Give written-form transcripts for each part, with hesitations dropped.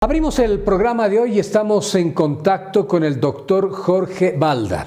Abrimos el programa de hoy y estamos en contacto con el doctor Jorge Balda.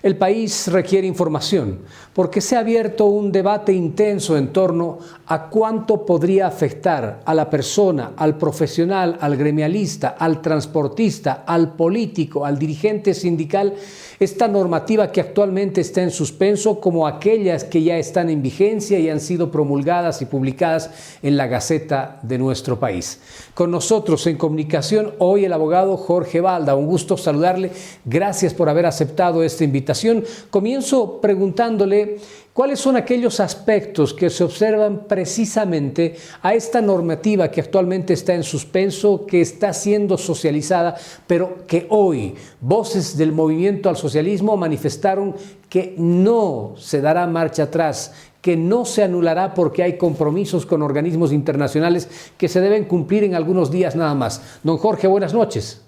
El país requiere información porque se ha abierto un debate intenso en torno a cuánto podría afectar a la persona, al profesional, al gremialista, al transportista, al político, al dirigente sindical, esta normativa que actualmente está en suspenso, como aquellas que ya están en vigencia y han sido promulgadas y publicadas en la Gaceta de nuestro país. Con nosotros en comunicación hoy el abogado Jorge Balda. Un gusto saludarle. Gracias por haber aceptado esta invitación. Comienzo preguntándole cuáles son aquellos aspectos que se observan precisamente a esta normativa que actualmente está en suspenso, que está siendo socializada, pero que hoy voces del movimiento al socialismo manifestaron que no se dará marcha atrás, que no se anulará porque hay compromisos con organismos internacionales que se deben cumplir en algunos días nada más. Don Jorge, buenas noches.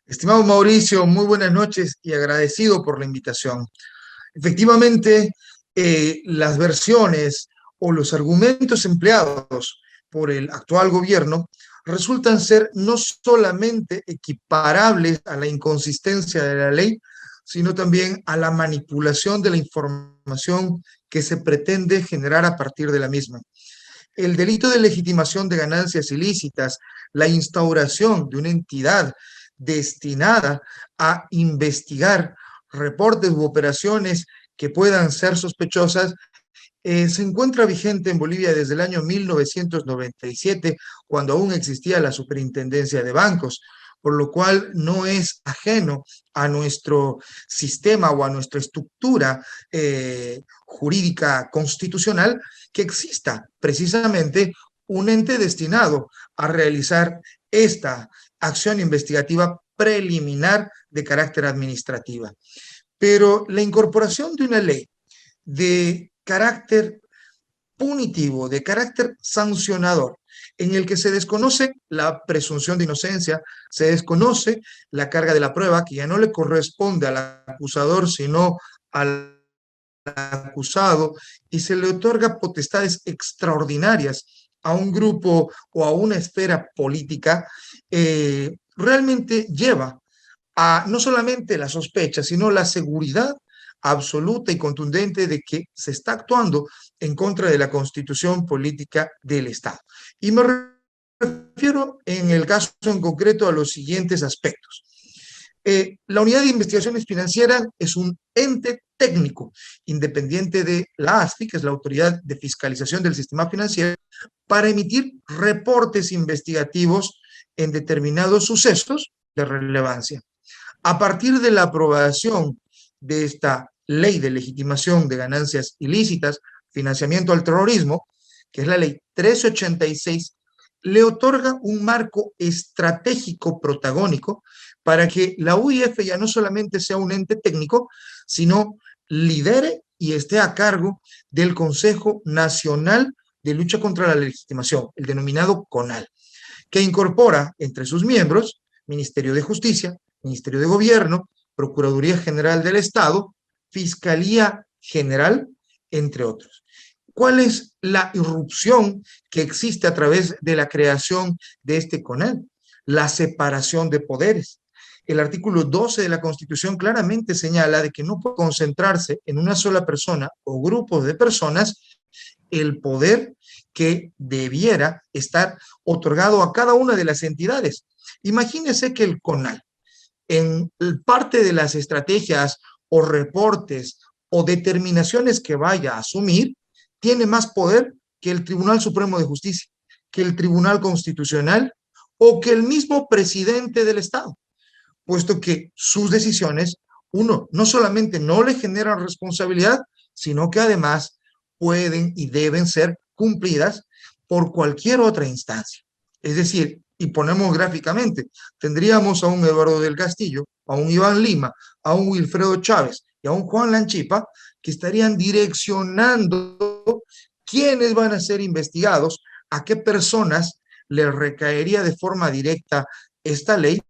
Estimado Mauricio, muy buenas noches y agradecido por la invitación. Efectivamente, las versiones o los argumentos empleados por el actual gobierno resultan ser no solamente equiparables a la inconsistencia de la ley, sino también a la manipulación de la información que se pretende generar a partir de la misma. El delito de legitimación de ganancias ilícitas, la instauración de una entidad destinada a investigar reportes u operaciones que puedan ser sospechosas, se encuentra vigente en Bolivia desde el año 1997, cuando aún existía la Superintendencia de Bancos, por lo cual no es ajeno a nuestro sistema o a nuestra estructura jurídica constitucional que exista precisamente un ente destinado a realizar esta acción investigativa preliminar de carácter administrativa. Pero la incorporación de una ley de carácter punitivo, de carácter sancionador, en el que se desconoce la presunción de inocencia, se desconoce la carga de la prueba, que ya no le corresponde al acusador, sino al acusado, y se le otorga potestades extraordinarias a un grupo o a una esfera política, realmente lleva a no solamente la sospecha, sino la seguridad absoluta y contundente de que se está actuando en contra de la constitución política del Estado. Y me refiero en el caso en concreto a los siguientes aspectos. La Unidad de Investigaciones Financieras es un ente técnico independiente de la ASFI, que es la Autoridad de Fiscalización del Sistema Financiero, para emitir reportes investigativos en determinados sucesos de relevancia. A partir de la aprobación de esta ley de legitimación de ganancias ilícitas, financiamiento al terrorismo, que es la ley 1386, le otorga un marco estratégico protagónico para que la UIF ya no solamente sea un ente técnico, sino lidere y esté a cargo del Consejo Nacional de Lucha contra la Legitimación, el denominado CONAL, que incorpora entre sus miembros Ministerio de Justicia, Ministerio de Gobierno, Procuraduría General del Estado, Fiscalía General, entre otros. ¿Cuál es la irrupción que existe a través de la creación de este CONAL? La separación de poderes. El artículo 12 de la Constitución claramente señala de que no puede concentrarse en una sola persona o grupos de personas el poder que debiera estar otorgado a cada una de las entidades. Imagínese que el CONAL, en parte de las estrategias o reportes o determinaciones que vaya a asumir, tiene más poder que el Tribunal Supremo de Justicia, que el Tribunal Constitucional o que el mismo presidente del Estado, puesto que sus decisiones, uno, no solamente no le generan responsabilidad, sino que además pueden y deben ser cumplidas por cualquier otra instancia. Es decir, y ponemos gráficamente, tendríamos a un Eduardo del Castillo, a un Iván Lima, a un Wilfredo Chávez y a un Juan Lanchipa que estarían direccionando quiénes van a ser investigados, a qué personas les recaería de forma directa esta ley,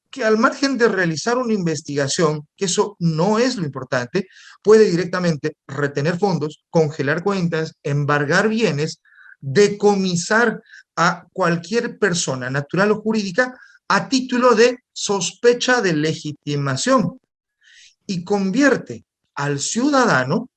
que al margen de realizar una investigación, que eso no es lo importante, puede directamente retener fondos, congelar cuentas, embargar bienes, decomisar a cualquier persona, natural o jurídica, a título de sospecha de legitimación y convierte al ciudadano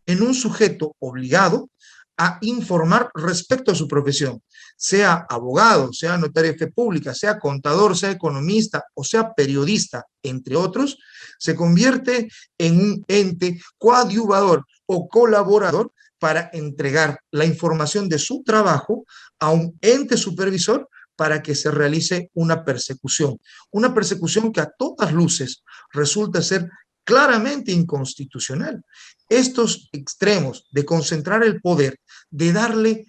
en un sujeto obligado a informar respecto a su profesión, sea abogado, sea notario de fe pública, sea contador, sea economista o sea periodista, entre otros, se convierte en un ente coadyuvador o colaborador para entregar la información de su trabajo a un ente supervisor para que se realice una persecución que a todas luces resulta ser claramente inconstitucional. Estos extremos de concentrar el poder, de darle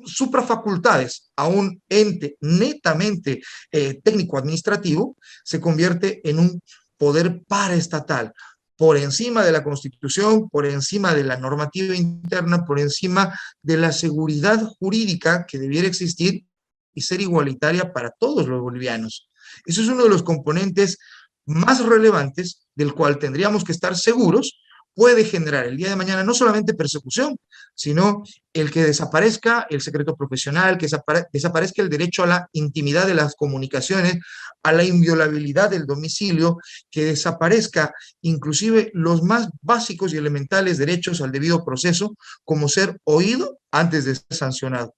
suprafacultades a un ente netamente técnico-administrativo, se convierte en un poder paraestatal, por encima de la Constitución, por encima de la normativa interna, por encima de la seguridad jurídica que debiera existir y ser igualitaria para todos los bolivianos. Eso es uno de los componentes más relevantes del cual tendríamos que estar seguros puede generar el día de mañana no solamente persecución, sino el que desaparezca el secreto profesional, que desaparezca el derecho a la intimidad de las comunicaciones, a la inviolabilidad del domicilio, que desaparezca inclusive los más básicos y elementales derechos al debido proceso, como ser oído antes de ser sancionado.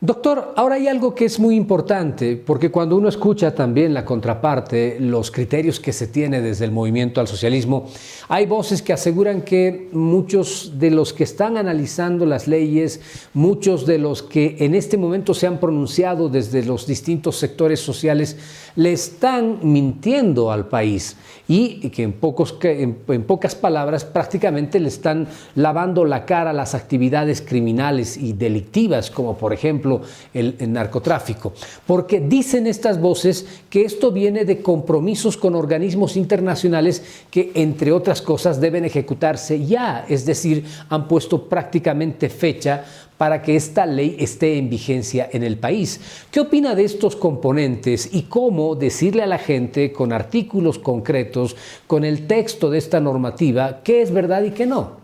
Doctor, ahora hay algo que es muy importante, porque cuando uno escucha también la contraparte, los criterios que se tiene desde el movimiento al socialismo, hay voces que aseguran que muchos de los que están analizando las leyes, muchos de los que en este momento se han pronunciado desde los distintos sectores sociales, le están mintiendo al país y que en pocas palabras prácticamente le están lavando la cara a las actividades criminales y delictivas, como por ejemplo el narcotráfico, porque dicen estas voces que esto viene de compromisos con organismos internacionales que, entre otras cosas, deben ejecutarse ya, es decir, han puesto prácticamente fecha para que esta ley esté en vigencia en el país. ¿Qué opina de estos componentes y cómo decirle a la gente con artículos concretos, con el texto de esta normativa, qué es verdad y qué no?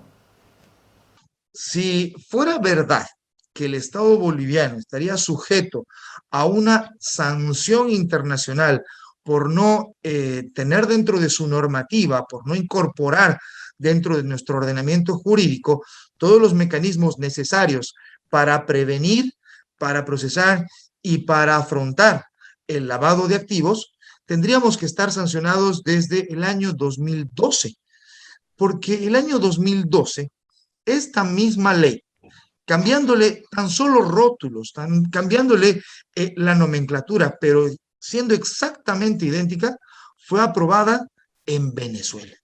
Si fuera verdad que el Estado boliviano estaría sujeto a una sanción internacional por no tener dentro de su normativa, por no incorporar dentro de nuestro ordenamiento jurídico todos los mecanismos necesarios para prevenir, para procesar y para afrontar el lavado de activos, tendríamos que estar sancionados desde el año 2012, porque el año 2012, esta misma ley, cambiándole tan solo rótulos, cambiándole la nomenclatura, pero siendo exactamente idéntica, fue aprobada en Venezuela.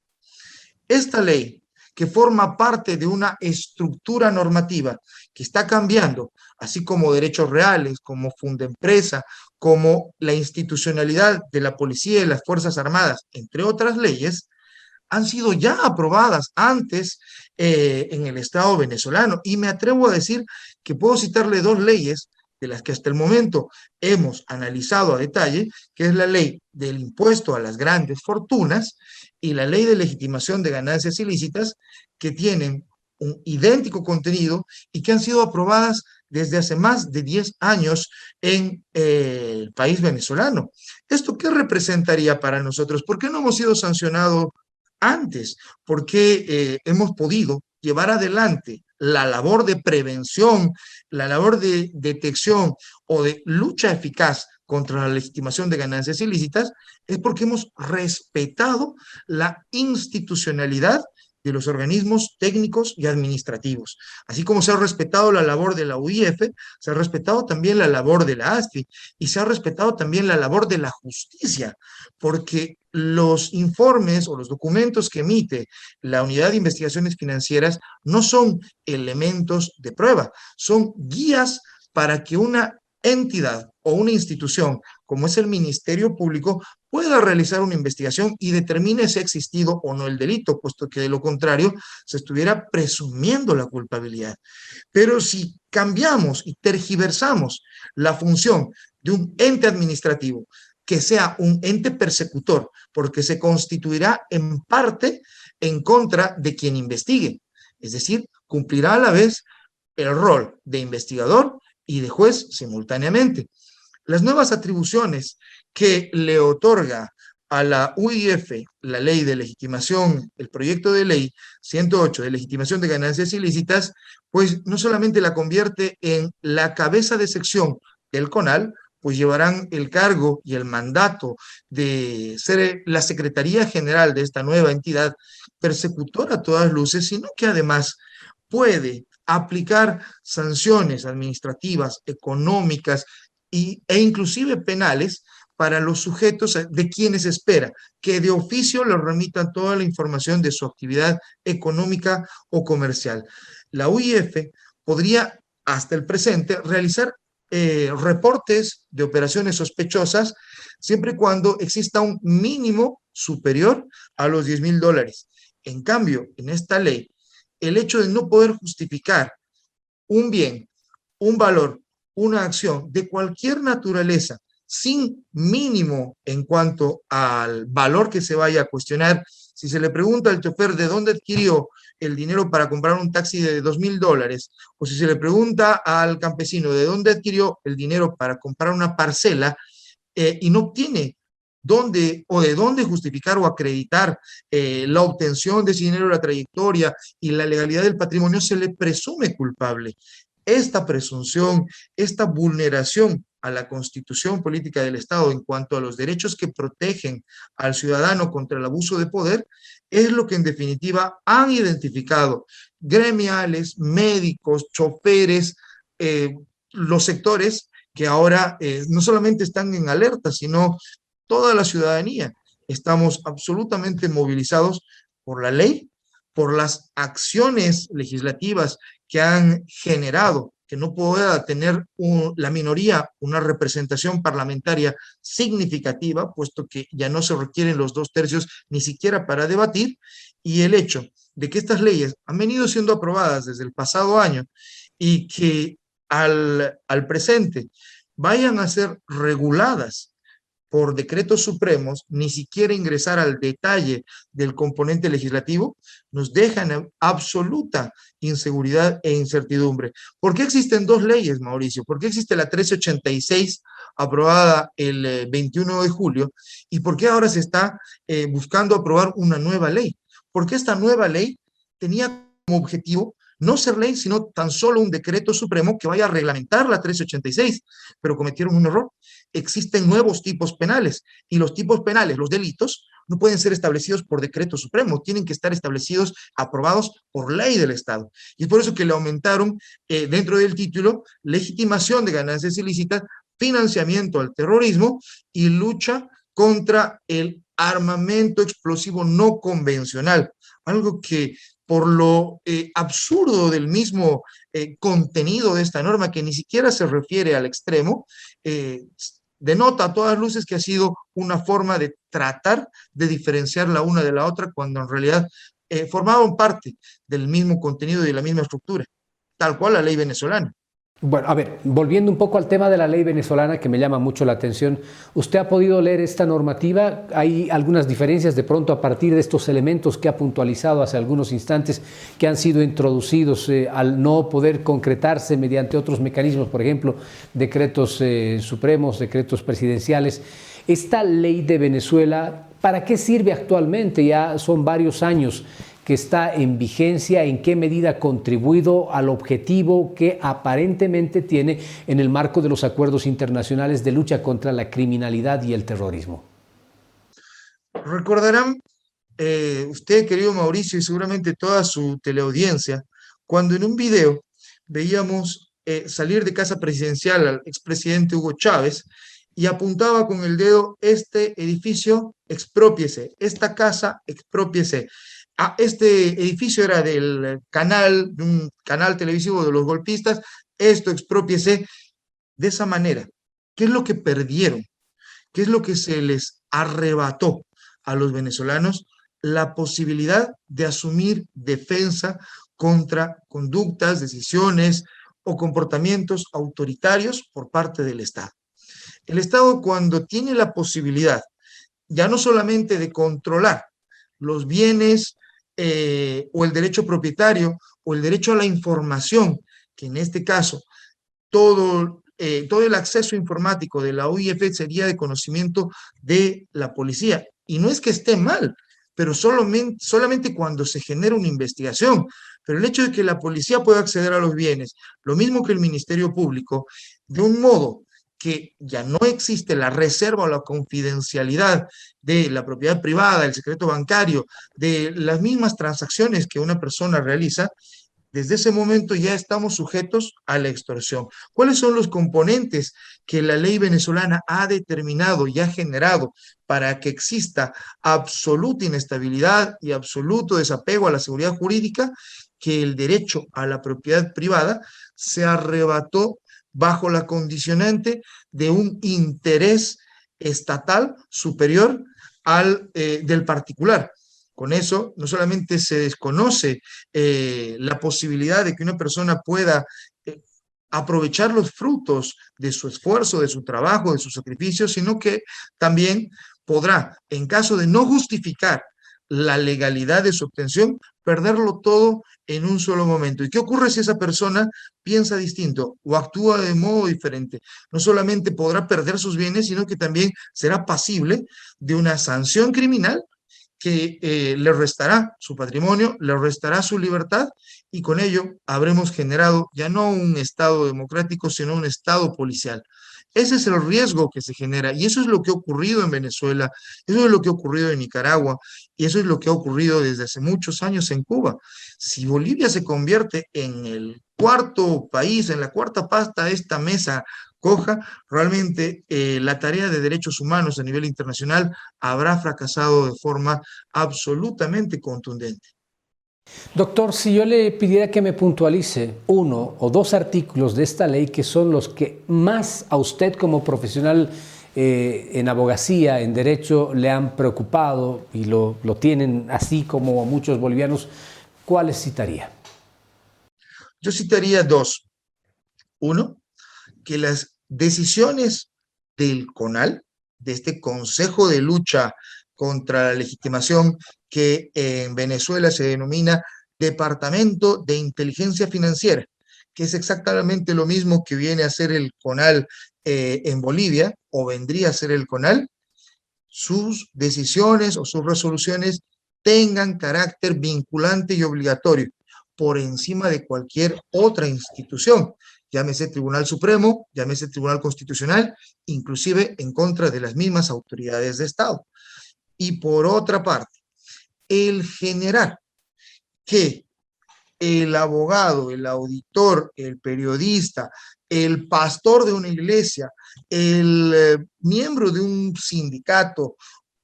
Esta ley, que forma parte de una estructura normativa que está cambiando, así como derechos reales, como Fundempresa, como la institucionalidad de la policía y las Fuerzas Armadas, entre otras leyes, han sido ya aprobadas antes en el Estado venezolano. Y me atrevo a decir que puedo citarle dos leyes de las que hasta el momento hemos analizado a detalle, que es la ley del impuesto a las grandes fortunas y la ley de legitimación de ganancias ilícitas, que tienen un idéntico contenido y que han sido aprobadas desde hace más de 10 años en el país venezolano. ¿Esto qué representaría para nosotros? ¿Por qué no hemos sido sancionados antes? ¿Por qué hemos podido llevar adelante la labor de prevención, la labor de detección o de lucha eficaz contra la legitimación de ganancias ilícitas? Es porque hemos respetado la institucionalidad de los organismos técnicos y administrativos. Así como se ha respetado la labor de la UIF, se ha respetado también la labor de la ASFI y se ha respetado también la labor de la justicia, porque los informes o los documentos que emite la Unidad de Investigaciones Financieras no son elementos de prueba, son guías para que una entidad o una institución como es el Ministerio Público pueda realizar una investigación y determine si ha existido o no el delito, puesto que de lo contrario se estuviera presumiendo la culpabilidad. Pero si cambiamos y tergiversamos la función de un ente administrativo, que sea un ente persecutor, porque se constituirá en parte en contra de quien investigue, es decir, cumplirá a la vez el rol de investigador y de juez simultáneamente. Las nuevas atribuciones que le otorga a la UIF la ley de legitimación, el proyecto de ley 108 de legitimación de ganancias ilícitas, pues no solamente la convierte en la cabeza de sección del CONAL, pues llevarán el cargo y el mandato de ser la Secretaría General de esta nueva entidad persecutora a todas luces, sino que además puede aplicar sanciones administrativas, económicas e inclusive penales para los sujetos de quienes espera que de oficio le remitan toda la información de su actividad económica o comercial. La UIF podría, hasta el presente, realizar reportes de operaciones sospechosas siempre y cuando exista un mínimo superior a los $10,000. En cambio, en esta ley, el hecho de no poder justificar un bien, un valor, una acción de cualquier naturaleza sin mínimo en cuanto al valor que se vaya a cuestionar. Si se le pregunta al chofer de dónde adquirió el dinero para comprar un taxi de $2,000, o si se le pregunta al campesino de dónde adquirió el dinero para comprar una parcela, y no tiene dónde o de dónde justificar o acreditar la obtención de ese dinero, la trayectoria y la legalidad del patrimonio, se le presume culpable. Esta presunción, esta vulneración a la Constitución política del Estado en cuanto a los derechos que protegen al ciudadano contra el abuso de poder, es lo que en definitiva han identificado gremiales, médicos, choferes, los sectores que ahora no solamente están en alerta, sino toda la ciudadanía. Estamos absolutamente movilizados por la ley, por las acciones legislativas que han generado que no pueda tener la minoría una representación parlamentaria significativa, puesto que ya no se requieren los 2/3 ni siquiera para debatir, y el hecho de que estas leyes han venido siendo aprobadas desde el pasado año y que al presente vayan a ser reguladas por decretos supremos, ni siquiera ingresar al detalle del componente legislativo, nos dejan en absoluta inseguridad e incertidumbre. ¿Por qué existen dos leyes, Mauricio? ¿Por qué existe la 1386 aprobada el 21 de julio? ¿Y por qué ahora se está buscando aprobar una nueva ley? Porque esta nueva ley tenía como objetivo no ser ley, sino tan solo un decreto supremo que vaya a reglamentar la 1386, pero cometieron un error. Existen nuevos tipos penales y los tipos penales, los delitos, no pueden ser establecidos por decreto supremo, tienen que estar establecidos, aprobados por ley del Estado. Y es por eso que le aumentaron dentro del título legitimación de ganancias ilícitas, financiamiento al terrorismo y lucha contra el armamento explosivo no convencional, algo que por lo absurdo del mismo contenido de esta norma, que ni siquiera se refiere al extremo, denota a todas luces que ha sido una forma de tratar de diferenciar la una de la otra, cuando en realidad formaban parte del mismo contenido y de la misma estructura, tal cual la ley venezolana. Bueno, a ver, volviendo un poco al tema de la ley venezolana, que me llama mucho la atención, ¿usted ha podido leer esta normativa? ¿Hay algunas diferencias de pronto a partir de estos elementos que ha puntualizado hace algunos instantes que han sido introducidos al no poder concretarse mediante otros mecanismos, por ejemplo, decretos supremos, decretos presidenciales? Esta ley de Venezuela, ¿para qué sirve actualmente? Ya son varios años que está en vigencia, ¿en qué medida ha contribuido al objetivo que aparentemente tiene en el marco de los acuerdos internacionales de lucha contra la criminalidad y el terrorismo? Recordarán usted, querido Mauricio, y seguramente toda su teleaudiencia, cuando en un video veíamos salir de casa presidencial al expresidente Hugo Chávez y apuntaba con el dedo: este edificio, exprópiese; esta casa, exprópiese. Este edificio era del canal, de un canal televisivo de los golpistas, esto, exprópiese. De esa manera, ¿qué es lo que perdieron? ¿Qué es lo que se les arrebató a los venezolanos? La posibilidad de asumir defensa contra conductas, decisiones o comportamientos autoritarios por parte del Estado. El Estado, cuando tiene la posibilidad ya no solamente de controlar los bienes o el derecho propietario o el derecho a la información que en este caso todo el acceso informático de la OIF sería de conocimiento de la policía. Y no es que esté mal, pero solamente cuando se genera una investigación. Pero el hecho de que la policía pueda acceder a los bienes, lo mismo que el Ministerio Público, de un modo que ya no existe la reserva o la confidencialidad de la propiedad privada, el secreto bancario, de las mismas transacciones que una persona realiza, desde ese momento ya estamos sujetos a la extorsión. ¿Cuáles son los componentes que la ley venezolana ha determinado y ha generado para que exista absoluta inestabilidad y absoluto desapego a la seguridad jurídica? Que el derecho a la propiedad privada se arrebató bajo la condicionante de un interés estatal superior del particular. Con eso, no solamente se desconoce la posibilidad de que una persona pueda aprovechar los frutos de su esfuerzo, de su trabajo, de su sacrificio, sino que también podrá, en caso de no justificar la legalidad de su obtención, perderlo todo en un solo momento. ¿Y qué ocurre si esa persona piensa distinto o actúa de modo diferente? No solamente podrá perder sus bienes, sino que también será pasible de una sanción criminal que le restará su patrimonio, le restará su libertad, y con ello habremos generado ya no un Estado democrático, sino un Estado policial. Ese es el riesgo que se genera, y eso es lo que ha ocurrido en Venezuela, eso es lo que ha ocurrido en Nicaragua, y eso es lo que ha ocurrido desde hace muchos años en Cuba. Si Bolivia se convierte en el cuarto país, en la cuarta pasta de esta mesa coja, realmente la tarea de derechos humanos a nivel internacional habrá fracasado de forma absolutamente contundente. Doctor, si yo le pidiera que me puntualice uno o dos artículos de esta ley que son los que más a usted como profesional en abogacía, en derecho, le han preocupado y lo tienen así como a muchos bolivianos, ¿cuáles citaría? Yo citaría dos. Uno, que las decisiones del CONAL, de este Consejo de Lucha contra la Legitimación, que en Venezuela se denomina Departamento de Inteligencia Financiera, que es exactamente lo mismo que viene a ser el CONAL en Bolivia, o vendría a ser el CONAL, sus decisiones o sus resoluciones tengan carácter vinculante y obligatorio por encima de cualquier otra institución, llámese Tribunal Supremo, llámese Tribunal Constitucional, inclusive en contra de las mismas autoridades de Estado. Y por otra parte, el generar que el abogado, el auditor, el periodista, el pastor de una iglesia, el miembro de un sindicato,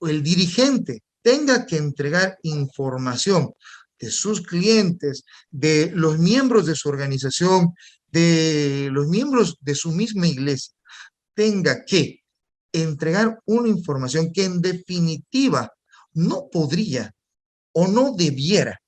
el dirigente, tenga que entregar información de sus clientes, de los miembros de su organización, de los miembros de su misma iglesia, tenga que entregar una información que en definitiva no podría o no debiera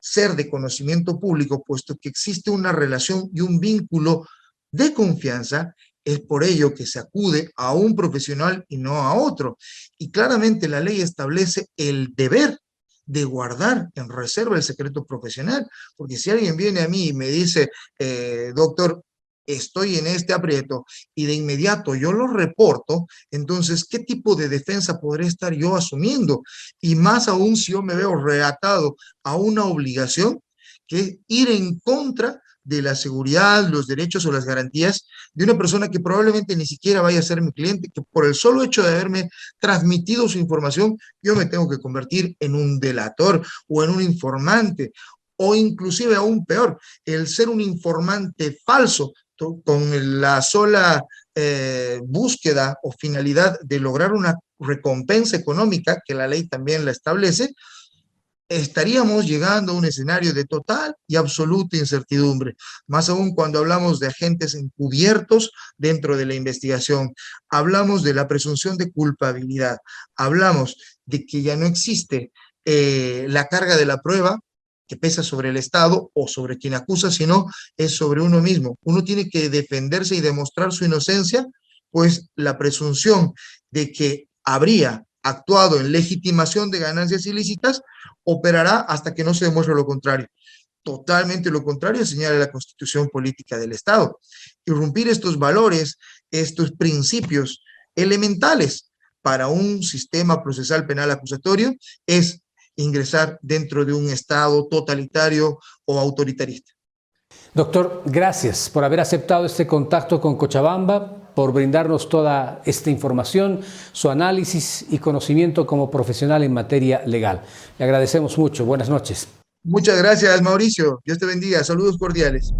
ser de conocimiento público, puesto que existe una relación y un vínculo de confianza. Es por ello que se acude a un profesional y no a otro. Y claramente la ley establece el deber de guardar en reserva el secreto profesional, porque si alguien viene a mí y me dice, doctor, estoy en este aprieto, y de inmediato yo lo reporto, entonces, ¿qué tipo de defensa podré estar yo asumiendo? Y más aún si yo me veo reatado a una obligación que es ir en contra de la seguridad, los derechos o las garantías de una persona que probablemente ni siquiera vaya a ser mi cliente, que por el solo hecho de haberme transmitido su información, yo me tengo que convertir en un delator o en un informante, o inclusive aún peor, el ser un informante falso con la sola búsqueda o finalidad de lograr una recompensa económica, que la ley también la establece. Estaríamos llegando a un escenario de total y absoluta incertidumbre, más aún cuando hablamos de agentes encubiertos dentro de la investigación. Hablamos de la presunción de culpabilidad, hablamos de que ya no existe la carga de la prueba que pesa sobre el Estado o sobre quien acusa, sino es sobre uno mismo. Uno tiene que defenderse y demostrar su inocencia, pues la presunción de que habría actuado en legitimación de ganancias ilícitas operará hasta que no se demuestre lo contrario. totalmente lo contrario señala la Constitución Política del Estado. Irrumpir estos valores, estos principios elementales para un sistema procesal penal acusatorio es ingresar dentro de un Estado totalitario o autoritarista. Doctor, gracias por haber aceptado este contacto con Cochabamba, por brindarnos toda esta información, su análisis y conocimiento como profesional en materia legal. Le agradecemos mucho. Buenas noches. Muchas gracias, Mauricio. Dios te bendiga. Saludos cordiales.